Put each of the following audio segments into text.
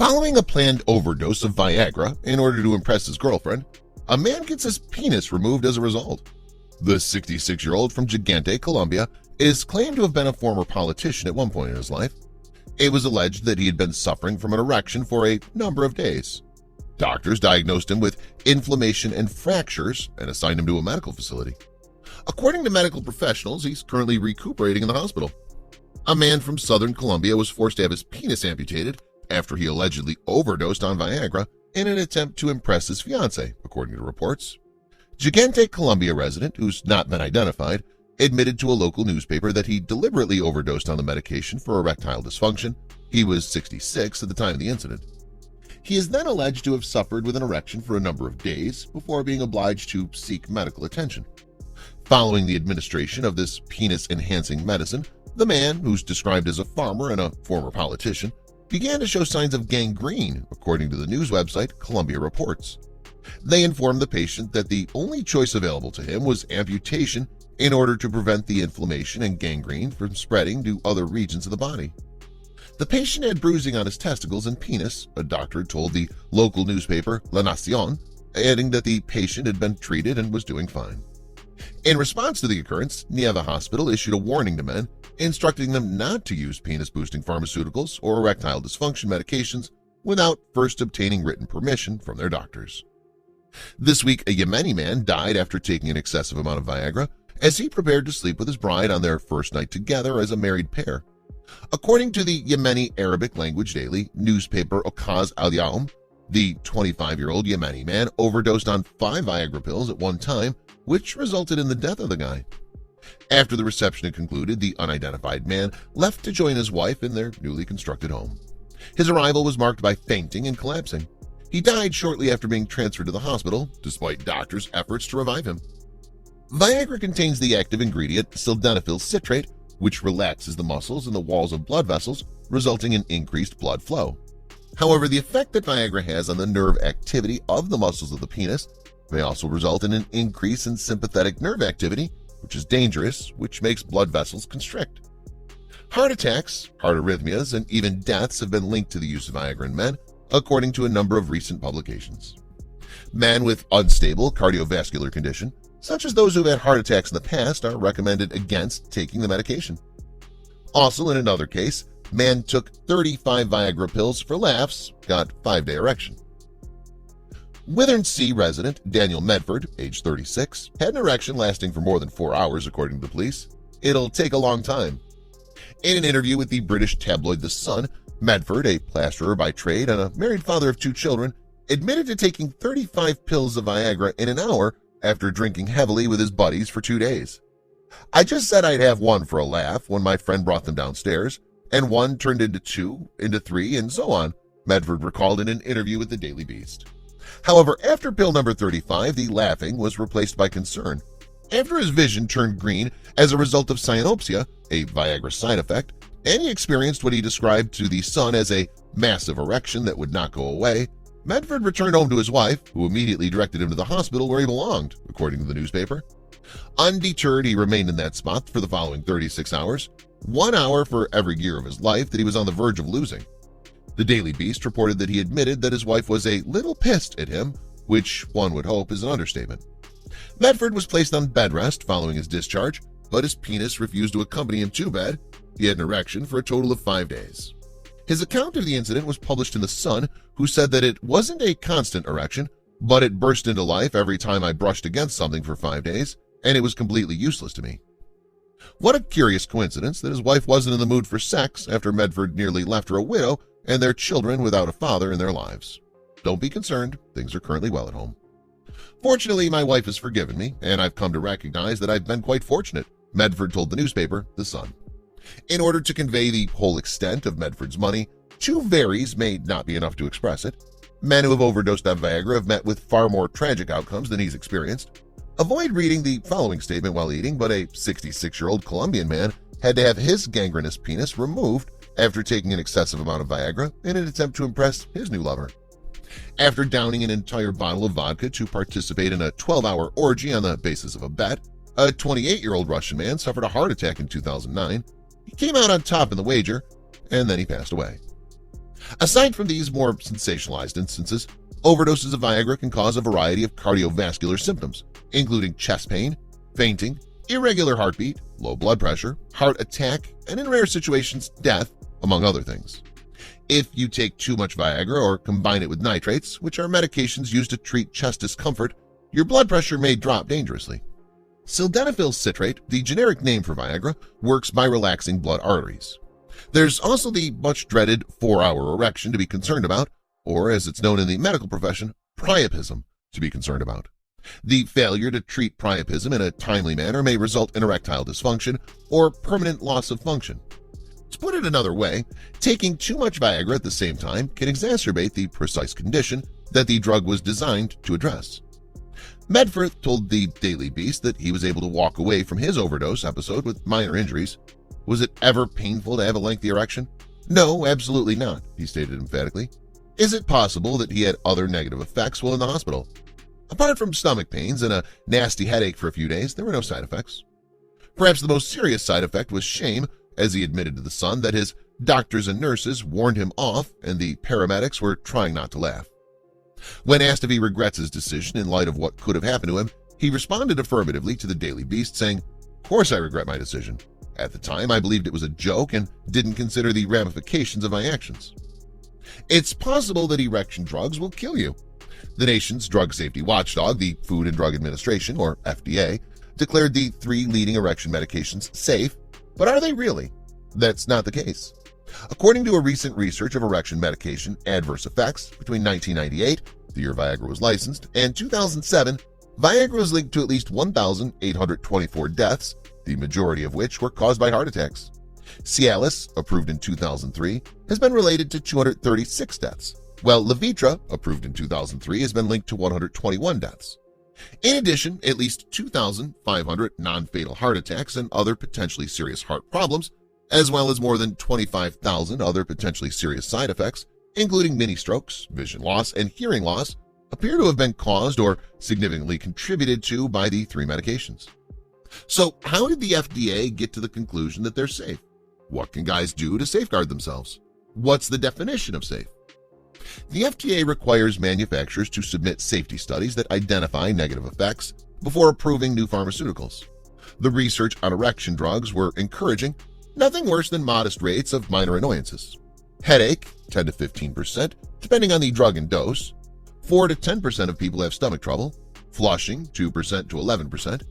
Following a planned overdose of Viagra in order to impress his girlfriend, a man gets his penis removed as a result. The 66-year-old from Gigante, Colombia, is claimed to have been a former politician at one point in his life. It was alleged that he had been suffering from an erection for a number of days. Doctors diagnosed him with inflammation and fractures and assigned him to a medical facility. According to medical professionals, he's currently recuperating in the hospital. A man from southern Colombia was forced to have his penis amputated after he allegedly overdosed on Viagra in an attempt to impress his fiancée, according to reports. Gigante, Colombia resident, who's not been identified, admitted to a local newspaper that he deliberately overdosed on the medication for erectile dysfunction. He was 66 at the time of the incident. He is then alleged to have suffered with an erection for a number of days before being obliged to seek medical attention. Following the administration of this penis-enhancing medicine, the man, who's described as a farmer and a former politician, began to show signs of gangrene, according to the news website Columbia Reports. They informed the patient that the only choice available to him was amputation in order to prevent the inflammation and gangrene from spreading to other regions of the body. The patient had bruising on his testicles and penis, a doctor told the local newspaper La Nación, adding that the patient had been treated and was doing fine. In response to the occurrence, Nieva Hospital issued a warning to men, instructing them not to use penis-boosting pharmaceuticals or erectile dysfunction medications without first obtaining written permission from their doctors. This week, a Yemeni man died after taking an excessive amount of Viagra as he prepared to sleep with his bride on their first night together as a married pair. According to the Yemeni Arabic language daily newspaper Okaz Al-Yawm, the 25-year-old Yemeni man overdosed on 5 Viagra pills at one time, which resulted in the death of the guy. After the reception had concluded, the unidentified man left to join his wife in their newly constructed home. His arrival was marked by fainting and collapsing. He died shortly after being transferred to the hospital, despite doctors' efforts to revive him. Viagra contains the active ingredient sildenafil citrate, which relaxes the muscles and the walls of blood vessels, resulting in increased blood flow. However, the effect that Viagra has on the nerve activity of the muscles of the penis may also result in an increase in sympathetic nerve activity, which is dangerous, which makes blood vessels constrict. Heart attacks, heart arrhythmias, and even deaths have been linked to the use of Viagra in men, according to a number of recent publications. Men with unstable cardiovascular condition, such as those who have had heart attacks in the past, are recommended against taking the medication. Also, in another case, man took 35 Viagra pills for laughs, got 5-day erection. Withern resident Daniel Medford, age 36, had an erection lasting for more than 4 hours, according to the police. It'll take a long time. In an interview with the British tabloid The Sun, Medford, a plasterer by trade and a married father of 2 children, admitted to taking 35 pills of Viagra in an hour after drinking heavily with his buddies for 2 days. I just said I'd have one for a laugh when my friend brought them downstairs, and one turned into 2, into 3, and so on, Medford recalled in an interview with the Daily Beast. However, after pill number 35, the laughing was replaced by concern. After his vision turned green as a result of cyanopsia, a Viagra side effect, and he experienced what he described to the Sun as a massive erection that would not go away, Medford returned home to his wife, who immediately directed him to the hospital where he belonged, according to the newspaper. Undeterred, he remained in that spot for the following 36 hours, 1 hour for every year of his life that he was on the verge of losing. The Daily Beast reported that he admitted that his wife was a little pissed at him, which one would hope is an understatement. Medford was placed on bed rest following his discharge, but his penis refused to accompany him to bed. He had an erection for a total of 5 days. His account of the incident was published in The Sun, who said that it wasn't a constant erection, but it burst into life every time I brushed against something for 5 days, and it was completely useless to me. What a curious coincidence that his wife wasn't in the mood for sex after Medford nearly left her a widow and their children without a father in their lives. Don't be concerned, things are currently well at home. Fortunately, my wife has forgiven me, and I've come to recognize that I've been quite fortunate, Medford told the newspaper, The Sun. In order to convey the whole extent of Medford's money, 2 varies may not be enough to express it. Men who have overdosed on Viagra have met with far more tragic outcomes than he's experienced. Avoid reading the following statement while eating, but a 66-year-old Colombian man had to have his gangrenous penis removed after taking an excessive amount of Viagra in an attempt to impress his new lover. After downing an entire bottle of vodka to participate in a 12-hour orgy on the basis of a bet, a 28-year-old Russian man suffered a heart attack in 2009. He came out on top in the wager, and then he passed away. Aside from these more sensationalized instances, overdoses of Viagra can cause a variety of cardiovascular symptoms, including chest pain, fainting, irregular heartbeat, low blood pressure, heart attack, and in rare situations, death, among other things. If you take too much Viagra or combine it with nitrates, which are medications used to treat chest discomfort, your blood pressure may drop dangerously. Sildenafil citrate, the generic name for Viagra, works by relaxing blood arteries. There's also the much-dreaded 4-hour erection to be concerned about, or as it's known in the medical profession, priapism to be concerned about. The failure to treat priapism in a timely manner may result in erectile dysfunction or permanent loss of function. To put it another way, taking too much Viagra at the same time can exacerbate the precise condition that the drug was designed to address. Medforth told the Daily Beast that he was able to walk away from his overdose episode with minor injuries. Was it ever painful to have a lengthy erection? No, absolutely not, he stated emphatically. Is it possible that he had other negative effects while in the hospital? Apart from stomach pains and a nasty headache for a few days, there were no side effects. Perhaps the most serious side effect was shame, as he admitted to The Sun that his doctors and nurses warned him off and the paramedics were trying not to laugh. When asked if he regrets his decision in light of what could have happened to him, he responded affirmatively to the Daily Beast, saying, "Of course I regret my decision. At the time, I believed it was a joke and didn't consider the ramifications of my actions." It's possible that erection drugs will kill you. The nation's drug safety watchdog, the Food and Drug Administration, or FDA, declared the 3 leading erection medications safe, but are they really? That's not the case. According to a recent research of erection medication adverse effects between 1998, the year Viagra was licensed, and 2007, Viagra was linked to at least 1,824 deaths, the majority of which were caused by heart attacks. Cialis, approved in 2003, has been related to 236 deaths, while Levitra, approved in 2003, has been linked to 121 deaths. In addition, at least 2,500 non-fatal heart attacks and other potentially serious heart problems, as well as more than 25,000 other potentially serious side effects, including mini-strokes, vision loss, and hearing loss, appear to have been caused or significantly contributed to by the 3 medications. So how did the FDA get to the conclusion that they're safe? What can guys do to safeguard themselves? What's the definition of safe? The FDA requires manufacturers to submit safety studies that identify negative effects before approving new pharmaceuticals. The research on erection drugs were encouraging, nothing worse than modest rates of minor annoyances. Headache, 10 to 15%, depending on the drug and dose. 4 to 10% of people have stomach trouble. Flushing, 2% to 11%.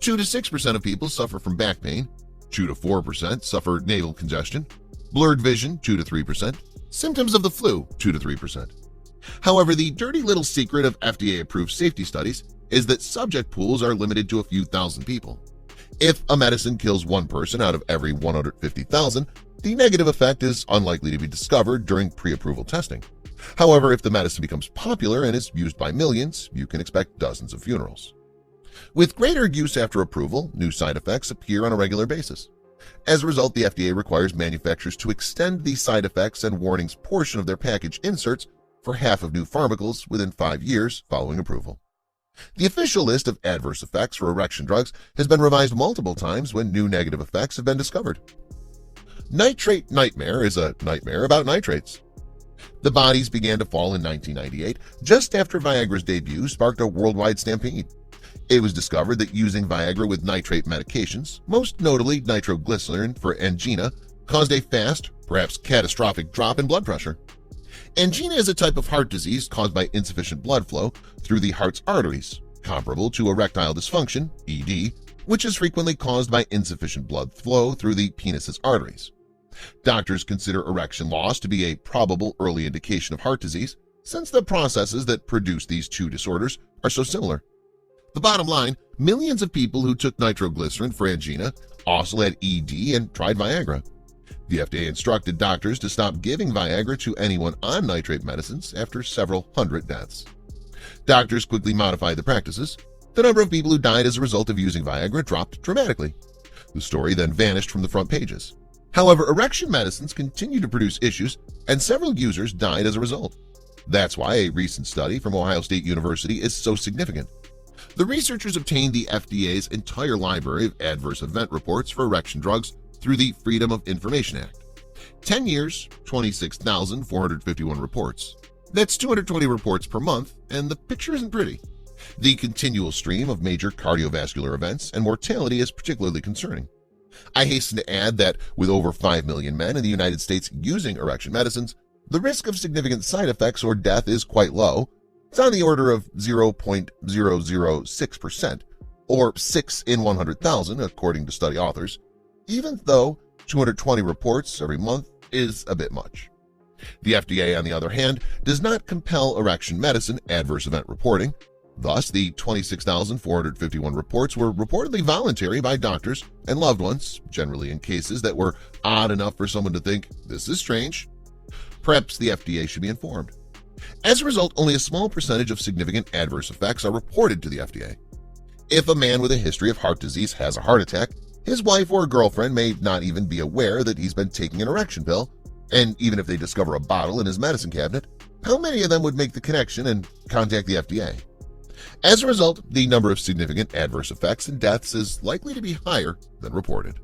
2 to 6% of people suffer from back pain. 2 to 4% suffer nasal congestion. Blurred vision, 2 to 3%. Symptoms of the flu, 2 to 3%. However, the dirty little secret of FDA-approved safety studies is that subject pools are limited to a few thousand people. If a medicine kills 1 person out of every 150,000, the negative effect is unlikely to be discovered during pre-approval testing. However, if the medicine becomes popular and is used by millions, you can expect dozens of funerals. With greater use after approval, new side effects appear on a regular basis. As a result, the FDA requires manufacturers to extend the side effects and warnings portion of their package inserts for half of new pharmaceuticals within 5 years following approval. The official list of adverse effects for erection drugs has been revised multiple times when new negative effects have been discovered. Nitrate nightmare is a nightmare about nitrates. The bodies began to fall in 1998, just after Viagra's debut sparked a worldwide stampede. It was discovered that using Viagra with nitrate medications, most notably nitroglycerin for angina, caused a fast, perhaps catastrophic drop in blood pressure. Angina is a type of heart disease caused by insufficient blood flow through the heart's arteries, comparable to erectile dysfunction, ED, which is frequently caused by insufficient blood flow through the penis's arteries. Doctors consider erection loss to be a probable early indication of heart disease, since the processes that produce these 2 disorders are so similar. The bottom line, millions of people who took nitroglycerin for angina also had ED and tried Viagra. The FDA instructed doctors to stop giving Viagra to anyone on nitrate medicines after several hundred deaths. Doctors quickly modified the practices. The number of people who died as a result of using Viagra dropped dramatically. The story then vanished from the front pages. However, erection medicines continue to produce issues, and several users died as a result. That's why a recent study from Ohio State University is so significant. The researchers obtained the FDA's entire library of adverse event reports for erection drugs through the Freedom of Information Act. 10 years, 26,451 reports. That's 220 reports per month, and the picture isn't pretty. The continual stream of major cardiovascular events and mortality is particularly concerning. I hasten to add that with over 5 million men in the United States using erection medicines, the risk of significant side effects or death is quite low. It's on the order of 0.006%, or 6 in 100,000 according to study authors, even though 220 reports every month is a bit much. The FDA, on the other hand, does not compel erection medicine adverse event reporting. Thus, the 26,451 reports were reportedly voluntary by doctors and loved ones, generally in cases that were odd enough for someone to think, this is strange. Perhaps the FDA should be informed. As a result, only a small percentage of significant adverse effects are reported to the FDA. If a man with a history of heart disease has a heart attack, his wife or girlfriend may not even be aware that he's been taking an erection pill, and even if they discover a bottle in his medicine cabinet, how many of them would make the connection and contact the FDA? As a result, the number of significant adverse effects and deaths is likely to be higher than reported.